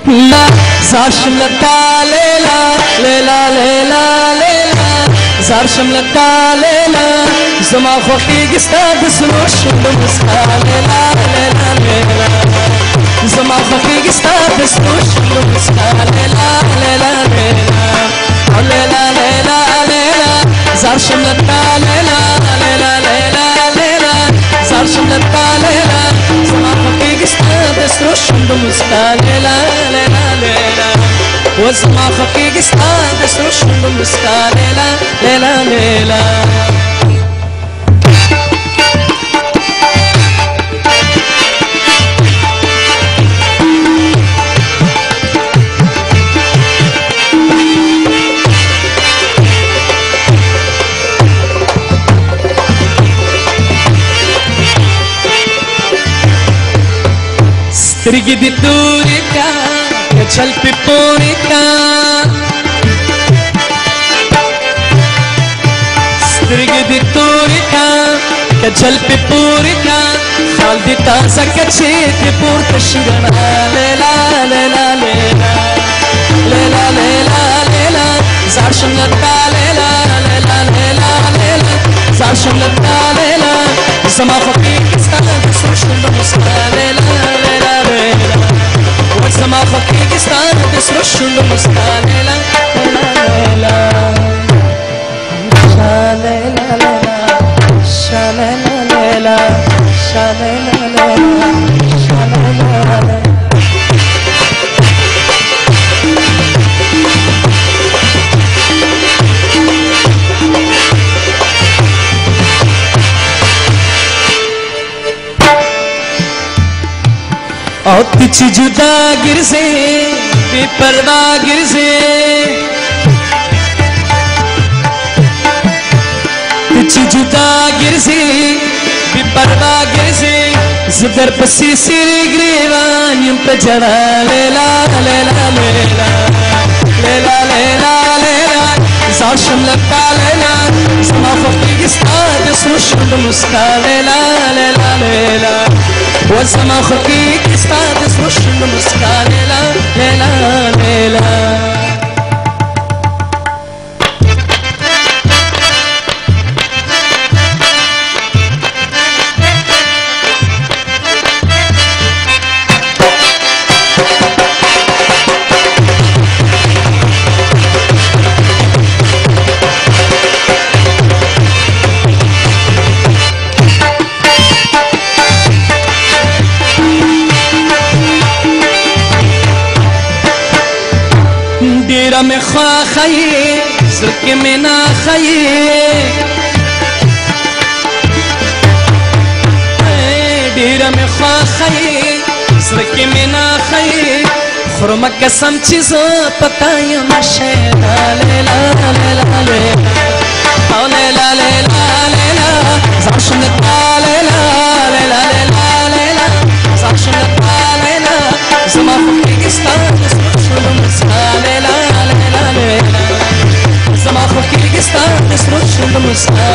لا زار شملتا ليلى ليلى ليلى ليلى زار شملتا ليلى زما خوخي استاد سروش مسكا ليلى ليلى ليلى زما خوخي استاد سروش مسكا ليلى ليلى ليلى ليلى ليلى ليلى زار شملتا ليلى ليلى ليلى ليلى زار شملتا ليلى زما خوخي استاد سروش مسكا ليلى ليلى ليلى وزما خوخي استاد سروش مسكا ليلى ليلى ليلى سترګې دې تورې کا چل پې پورې کا سترګې دې تورې کا چل پې پورې کا خال دې تازه که چې ترې پورته شي رڼا لیلا لیلا لیلا لیلا لیلا لیلا زار شم لتا لیلا لیلا لیلا لیلا زار شم لتا لیلا زما خوښېږي ستا د سرو شونډو مسکا لیلا لیلا زما خوښېږي ستا د سرو شونډو مسکا لیلا لیلا لیلا شا لیلا لیلا شا لیلا لیلا شا لیلا لیلا او تچ جدا गिरजे बेपरवा गिरजे تچ جدا गिरजे बेपरवा गिरजे زدر پسې سری ګریوان یم په جړا لیلا لیلا لیلا لیلا لیلا لیلا زار شم لتا لیلا زما خوښېږي ستا د سرو شونډو مسکا لیلا لیلا لیلا وزما خوښېږي ستا د سرو شونډو مسکا لیلا لیلا لیلا ډیره مې خوښه زړه کې مې ناخه ډیره مې خوښه زړه کې مې ناخه خورم قسم چې زه په تا یم شیدا لیلا لیلا لیلا او لیلا لیلا لیلا زار شم لتا لیلا لیلا لیلا لیلا زار شم لتا لیلا زما خوښېږي ستا د سرو شونډو مسکا لیلا زما خوښېږي ستا د سرو شونډو مسکا